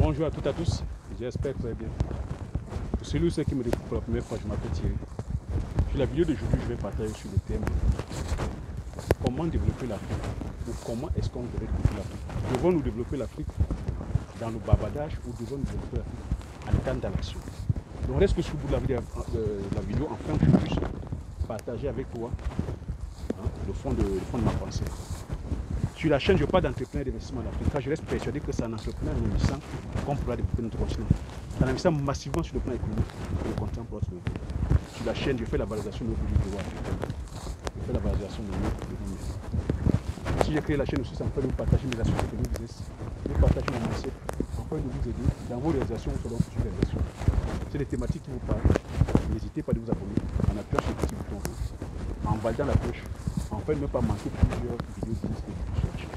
Bonjour à toutes et à tous, j'espère que vous allez bien. Pour celui qui me découvre pour la première fois, je m'appelle Thierry. Sur la vidéo d'aujourd'hui, je vais partager sur le thème comment développer l'Afrique ou comment est-ce qu'on devrait développer l'Afrique. Devons-nous développer l'Afrique dans le bavardage ou devons-nous développer l'Afrique en temps d'action. Donc reste sur le bout de la vidéo, enfin je puisse partager avec toi le fond de ma pensée. Sur la chaîne, je parle d'entrepreneurs d'investissement en Afrique, car je reste persuadé que c'est en entrepreneur en investissant qu'on pourra développer notre continent. C'est en investissant massivement sur le plan économique que le continent pourra se développer. Sur la chaîne, je fais la valorisation de nos produits de africains. Je fais la valorisation de nos produits. Si j'ai créé la chaîne aussi, ça me fait de vous partager mes associés que nous business, de partager mon mindset, afin de vous aider dans vos réalisations ou dans vos futures réalisations. C'est des thématiques qui vous parlent. N'hésitez pas à vous abonner en appuyant sur le petit bouton rouge, en validant la cloche, afin de ne pas manquer plusieurs vidéos business que vous cherchez.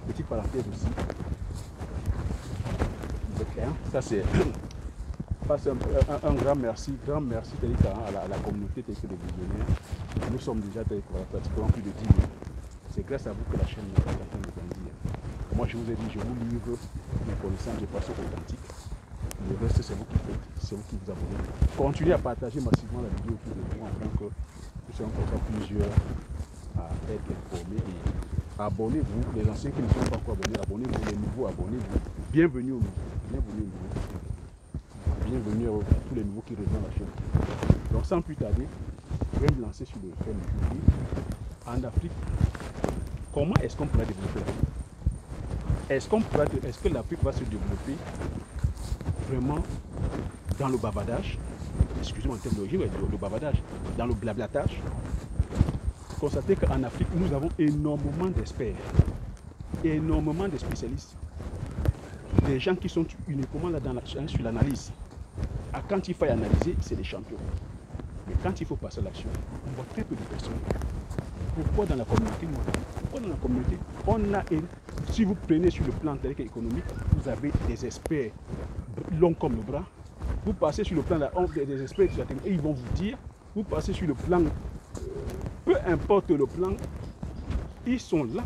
Petite parenthèse aussi. Ça c'est un grand merci à la communauté telle que des visionnaires. Nous sommes déjà pratiquement plus de 10 000. C'est grâce à vous que la chaîne est en train de grandir. Moi je vous ai dit, je vous livre mes connaissances de façon authentique. Le reste c'est vous qui faites, c'est vous qui vous abonnez. Continuez à partager massivement la vidéo autour de vous afin que nous soyons comme ça plusieurs à être informés. Abonnez-vous, les anciens qui ne sont pas encore abonnés, abonnez-vous, les nouveaux, abonnez-vous. Bienvenue aux nouveaux, bienvenue aux nouveaux. Bienvenue à tous les nouveaux qui rejoignent la chaîne. Donc sans plus tarder, je vais me lancer sur le thème d'aujourd'hui. En Afrique, comment est-ce qu'on pourra développer l'Afrique? Est-ce que l'Afrique va se développer vraiment dans le bavardage? Excusez-moi en termes d'origine, le bavardage, dans le blablatage? Constatez qu'en Afrique, nous avons énormément d'experts, énormément de spécialistes, des gens qui sont uniquement là sur l'analyse. Quand il faut analyser, c'est des champions. Mais quand il faut passer à l'action, on voit très peu de personnes. Pourquoi dans la communauté? Pourquoi dans la communauté? Si vous prenez sur le plan économique, vous avez des experts longs comme le bras. Vous passez sur le plan des experts et ils vont vous dire, vous passez sur le plan peu importe le plan, ils sont là.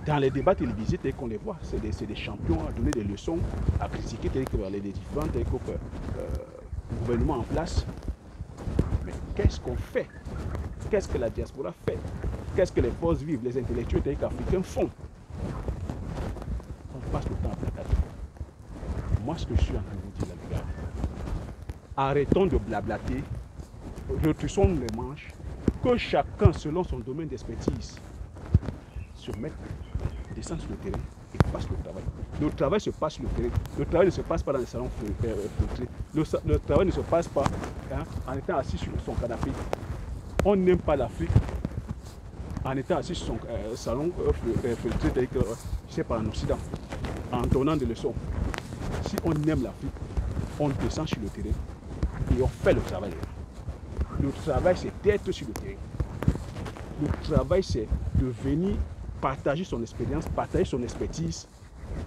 Dans les débats télévisés, tels qu'on les voit, c'est des champions à donner des leçons, à critiquer tels que les différents gouvernements en place. Mais qu'est-ce qu'on fait? Qu'est-ce que la diaspora fait? Qu'est-ce que les forces vives, les intellectuels tels qu'africains font? On passe le temps à blablater. Moi, ce que je suis en train de vous dire, les gars, arrêtons de blablater. Retroussons les manches, que chacun, selon son domaine d'expertise, se mette, descende sur le terrain et fasse le travail. Le travail se passe sur le terrain. Le travail ne se passe pas dans les salons feutrés. Le travail ne se passe pas en étant assis sur son canapé. On n'aime pas l'Afrique en étant assis sur son salon feutré, tel que, je sais pas, en Occident, en donnant des leçons. Si on aime l'Afrique, on descend sur le terrain et on fait le travail. Le travail, c'est d'être sur le terrain. Le travail, c'est de venir partager son expérience, partager son expertise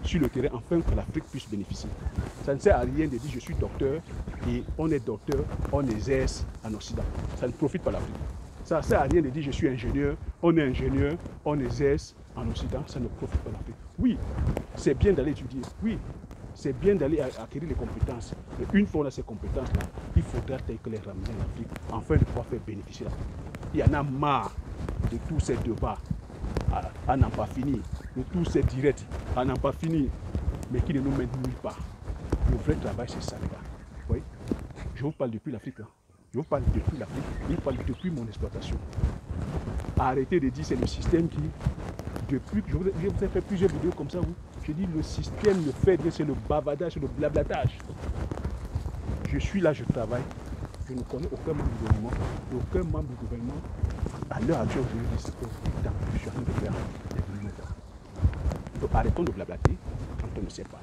sur le terrain, afin que l'Afrique puisse bénéficier. Ça ne sert à rien de dire je suis docteur et on est docteur, on exerce en Occident. Ça ne profite pas l'Afrique. Ça ne sert à rien de dire je suis ingénieur, on est ingénieur, on exerce en Occident. Ça ne profite pas l'Afrique. Oui, c'est bien d'aller étudier. Oui, c'est bien d'aller acquérir les compétences. Mais une fois on a ces compétences-là, il faudra que les ramener en Afrique afin de pouvoir faire bénéficier l'Afrique. Il y en a marre de tous ces débats à n'en pas finir, de tous ces directs à n'en pas finir, mais qui ne nous mènent nulle part. Le vrai travail, c'est ça, les gars. Oui? Je vous parle depuis l'Afrique. Je vous parle depuis l'Afrique. Je vous parle depuis mon exploitation. Arrêtez de dire c'est le système qui, depuis que je vous ai fait plusieurs vidéos comme ça, je dis le système ne fait rien, c'est le bavardage, c'est le blablatage. Je suis là, je travaille. Je ne connais aucun membre du gouvernement. Aucun membre du gouvernement, à l'heure actuelle, je dis c'est que je suis en train de faire des millions. Donc arrêtons de blablater quand on ne sait pas.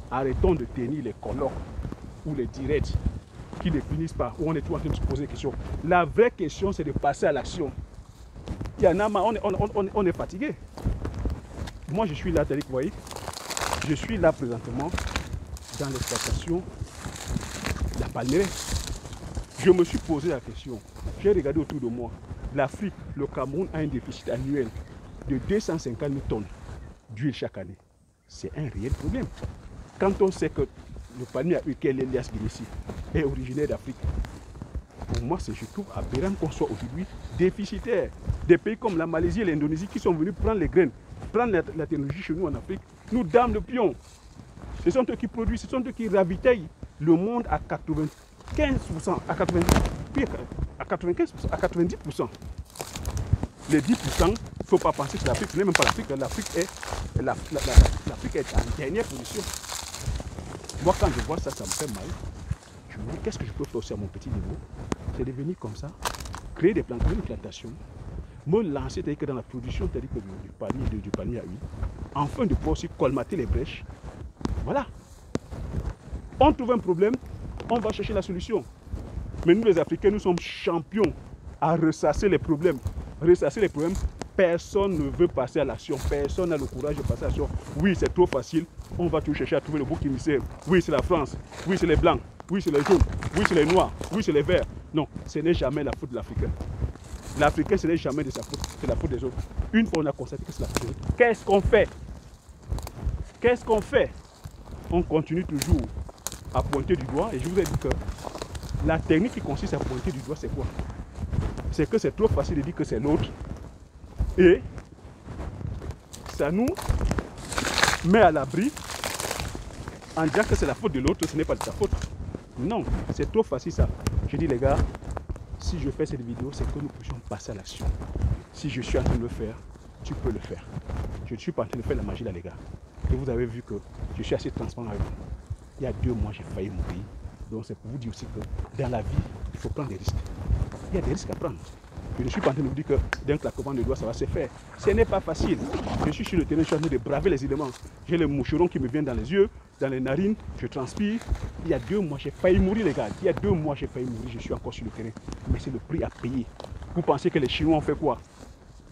Arrêtons de tenir les colloques ou les directs qui ne finissent pas, où on est tout en train de se poser des questions. La vraie question, c'est de passer à l'action. Il y en a marre, on est fatigué. Moi, je suis là, vous voyez, je suis là présentement dans l'exploitation de la palmeraie. Je me suis posé la question, j'ai regardé autour de moi. L'Afrique, le Cameroun a un déficit annuel de 250 000 tonnes d'huile chaque année. c'est un réel problème. Quand on sait que le palmier à huile qu'est Elias Guinessi est originaire d'Afrique, pour moi, je trouve aberrant qu'on soit aujourd'hui déficitaire. Des pays comme la Malaisie et l'Indonésie qui sont venus prendre les graines, prendre la technologie chez nous en Afrique, nous dame le pion. Ce sont eux qui produisent, ce sont eux qui ravitaillent le monde à 95%, à 95%, à 90%. Les 10%, il ne faut pas penser que l'Afrique, ce n'est même pas l'Afrique, l'Afrique est en dernière position. Moi, quand je vois ça, ça me fait mal. Je me dis, qu'est-ce que je peux faire aussi à mon petit niveau? C'est de venir comme ça, créer des plantations, me lancer que dans la production du palmier à huile, afin de pouvoir aussi colmater les brèches. Voilà. On trouve un problème, on va chercher la solution. Mais nous, les Africains, nous sommes champions à ressasser les problèmes. Ressasser les problèmes, personne ne veut passer à l'action. Personne n'a le courage de passer à l'action. Oui, c'est trop facile. On va tout chercher à trouver le bouc émissaire. Oui, c'est la France. Oui, c'est les Blancs. Oui, c'est les jaunes. Oui, c'est les Noirs. Oui, c'est les Verts. Non, ce n'est jamais la faute de l'Africain. L'Africain, ce n'est jamais de sa faute. C'est la faute des autres. Une fois on a constaté que c'est la faute des autres, qu'est-ce qu'on fait? Qu'est-ce qu'on fait? On continue toujours à pointer du doigt. Et je vous ai dit que la technique qui consiste à pointer du doigt, c'est quoi? C'est que c'est trop facile de dire que c'est l'autre. Et ça nous met à l'abri en disant que c'est la faute de l'autre, ce n'est pas de ta faute. Non, c'est trop facile ça. Je dis les gars, si je fais cette vidéo, c'est que nous puissions passer à l'action. Si je suis en train de le faire, tu peux le faire. Je ne suis pas en train de faire la magie là les gars. Et vous avez vu que je suis assez transparent avec vous. Il y a 2 mois, j'ai failli mourir. Donc c'est pour vous dire aussi que dans la vie, il faut prendre des risques. Il y a des risques à prendre. Je ne suis pas en train de vous dire que d'un claquement de doigts, ça va se faire. Ce n'est pas facile. Je suis sur le terrain, je suis en train de braver les éléments. J'ai les moucherons qui me viennent dans les yeux, dans les narines, je transpire. Il y a 2 mois, j'ai failli mourir, les gars. Il y a 2 mois, j'ai failli mourir, je suis encore sur le terrain. Mais c'est le prix à payer. Vous pensez que les Chinois ont fait quoi?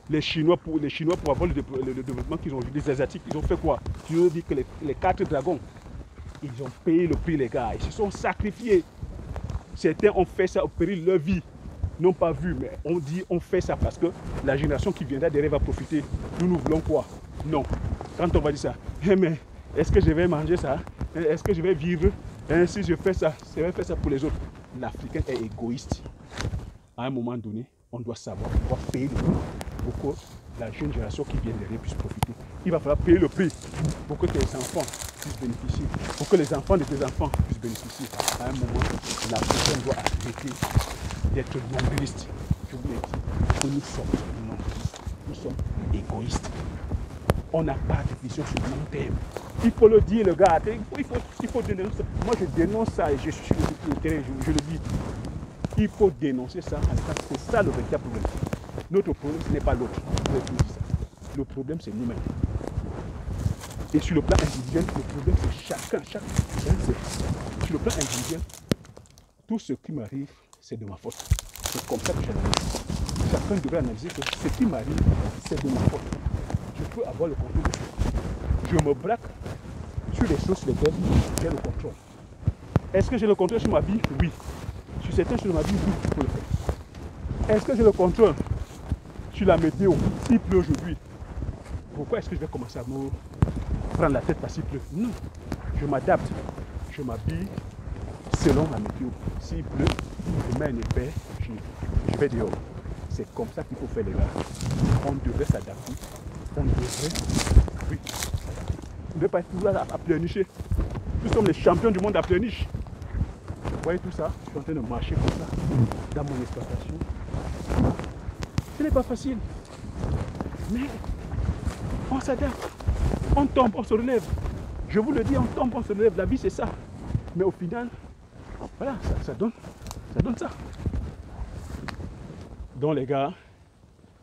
Les Chinois, pour avoir le développement qu'ils ont eu, les Asiatiques, ils ont fait quoi? Je veux dire que les 4 dragons, ils ont payé le prix, les gars. Ils se sont sacrifiés. Certains ont fait ça au péril de leur vie. N'ont pas vu, mais on dit on fait ça parce que la génération qui viendra derrière va profiter. Nous voulons quoi? Non. Quand on va dire ça, mais est-ce que je vais manger ça? Est-ce que je vais vivre? Si je fais ça, je vais faire ça pour les autres. L'Africain est égoïste. À un moment donné, on doit savoir, on doit payer le prix pour que la jeune génération qui vient derrière puisse profiter. Il va falloir payer le prix pour que tes enfants puissent bénéficier, pour que les enfants de tes enfants puissent bénéficier. À un moment, l'Africain doit arrêter d'être nombriliste. Je vous l'ai dit, que nous sommes nombrilistes, nous sommes égoïstes. On n'a pas de vision sur le long terme. Il faut le dire, le gars. Il faut dénoncer. Moi, je dénonce ça et je suis sur le terrain, je le dis. Il faut dénoncer ça. C'est ça le véritable problème. Notre problème, ce n'est pas l'autre. Le problème, c'est nous-mêmes. Et sur le plan individuel, le problème, c'est chacun. Sur le plan individuel, tout ce qui m'arrive, c'est de ma faute. C'est comme ça que j'analyse. Chacun devrait analyser que ce qui m'arrive, c'est de ma faute. Je peux avoir le contrôle des choses. Je me braque sur les choses sur lesquelles j'ai le contrôle. Est-ce que j'ai le contrôle sur ma vie? Oui. Sur certaines choses de ma vie, oui, je peux le faire. Est-ce que j'ai le contrôle sur la météo? S'il pleut aujourd'hui, pourquoi est-ce que je vais commencer à me prendre la tête parce qu'il pleut? Non. Je m'adapte. Je m'habille selon la météo. S'il pleut, je mets un épais, je vais dehors. C'est comme ça qu'il faut faire les gars. On devrait s'adapter. On devrait, oui, on ne devrait pas être toujours là à pleurnicher. Nous sommes les champions du monde à pleurnicher. Vous voyez tout ça? Je suis en train de marcher comme ça dans mon exploitation. Ce n'est pas facile. Mais on s'adapte. On tombe, on se relève. Je vous le dis, on tombe, on se relève. La vie, c'est ça. Mais au final, voilà, ça donne ça. Donc les gars,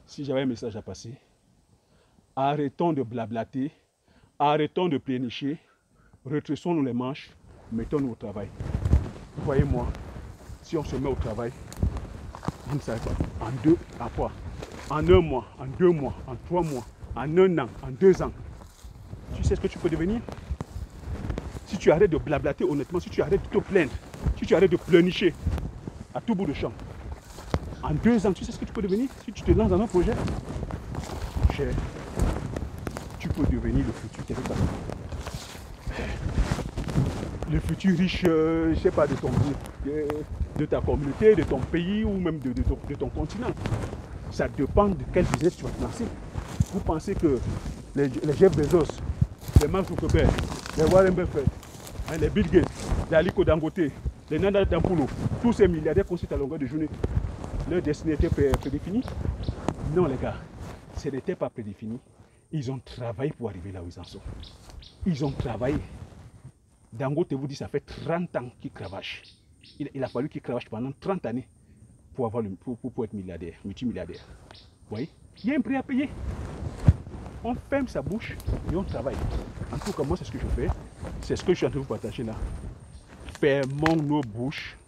si j'avais un message à passer, arrêtons de blablater, arrêtons de plénicher, retroussons-nous les manches, mettons-nous au travail. Voyez-moi, si on se met au travail, vous ne savez pas, en 1 mois, en 2 mois, en 3 mois, en 1 an, en 2 ans, tu sais ce que tu peux devenir? Si tu arrêtes de blablater honnêtement, si tu arrêtes de te plaindre, si tu arrêtes de pleurnicher à tout bout de champ, en 2 ans, tu sais ce que tu peux devenir? Si tu te lances dans un projet, tu peux devenir le futur quelque part. le futur riche, je ne sais pas, de ta communauté, de ton pays ou même de ton continent. Ça dépend de quel business tu vas te lancer. Vous pensez que les Jeff Bezos, les Mark Zuckerberg, les Warren Buffett, hein, les Bill Gates, les Aliko Dangote, les Nanda Tampulo, tous ces milliardaires qu'on cite à longueur de journée, leur destinée était prédéfinie? Non les gars, ce n'était pas prédéfini. Ils ont travaillé pour arriver là où ils en sont. Ils ont travaillé. Dangote vous dit ça fait 30 ans qu'il cravache. Il a fallu qu'il cravache pendant 30 années pour être milliardaire, multimilliardaire. Vous voyez? Il y a un prix à payer. On ferme sa bouche et on travaille. En tout cas, moi, c'est ce que je fais. C'est ce que je suis en train de vous partager là. Fermons nos bouches,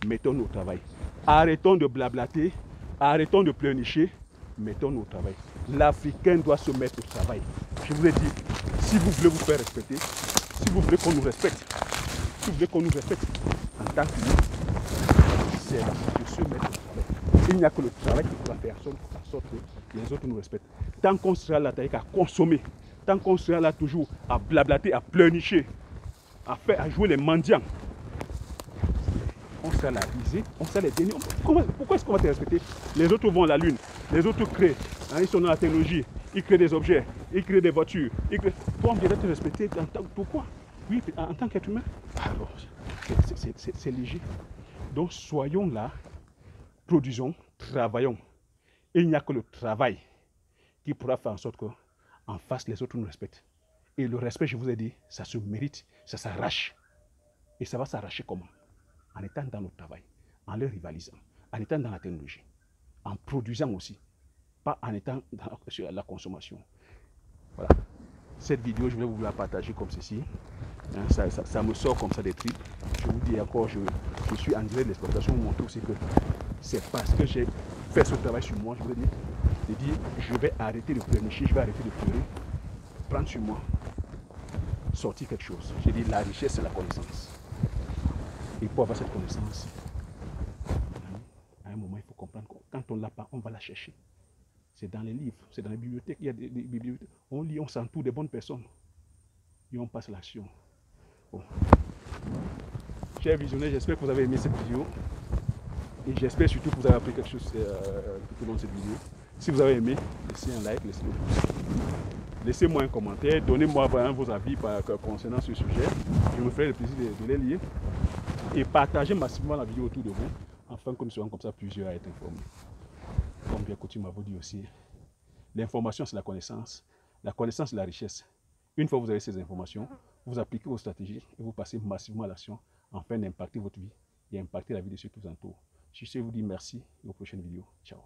mettons-nous au travail. Arrêtons de blablater, arrêtons de pleurnicher, mettons-nous au travail. L'Africain doit se mettre au travail. Je vous ai dit, si vous voulez vous faire respecter, si vous voulez qu'on nous respecte, si vous voulez qu'on nous respecte en tant qu'humain, c'est de se mettre au travail. Il n'y a que le travail qui pourra faire en sorte que les autres nous respectent. Tant qu'on sera là à consommer, tant qu'on sera là toujours à blablater, à pleurnicher, à jouer les mendiants, on sera la risée, on sera les derniers. Pourquoi est-ce qu'on va te respecter? Les autres vont à la lune, les autres créent, hein, ils sont dans la technologie, ils créent des objets, ils créent des voitures. Toi, on vient te respecter en tant que pourquoi? Oui, en tant qu'être humain. Alors, c'est léger. Donc, soyons là, produisons, travaillons. Et il n'y a que le travail qui pourra faire en sorte qu'en face, les autres nous respectent. Et le respect, je vous ai dit, ça se mérite, ça s'arrache. Et ça va s'arracher comment? En étant dans le travail, en le rivalisant, en étant dans la technologie, en produisant aussi, pas en étant sur la consommation. Voilà. Cette vidéo, je voulais vous la partager comme ceci. Hein, ça me sort comme ça des tripes. Je vous dis encore, je suis en direct de l'exploitation. Vous montre aussi que c'est parce que j'ai fait ce travail sur moi, je vous dis, je vais arrêter de pleurnicher, je vais arrêter de pleurer, prendre sur moi, sortir quelque chose. J'ai dit, la richesse, c'est la connaissance. Et pour avoir cette connaissance, à un moment, il faut comprendre que quand on ne l'a pas, on va la chercher. C'est dans les livres, c'est dans les bibliothèques. Il y a des bibliothèques. On lit, on s'entoure des bonnes personnes. Et on passe à l'action. Bon. Chers visionnaires, j'espère que vous avez aimé cette vidéo. Et j'espère surtout que vous avez appris quelque chose tout au long de cette vidéo. Si vous avez aimé, laissez un like, laissez un pouce. Laissez-moi un commentaire, donnez-moi vos avis concernant ce sujet. Je me ferai le plaisir de les lire. Et partagez massivement la vidéo autour de vous, afin que nous soyons comme ça plusieurs à être informés. Comme bien coutume à vous dire aussi, l'information c'est la connaissance c'est la richesse. Une fois que vous avez ces informations, vous appliquez vos stratégies et vous passez massivement à l'action afin d'impacter votre vie et impacter la vie de ceux qui vous entourent. Je vous dis merci et aux prochaines vidéos. Ciao.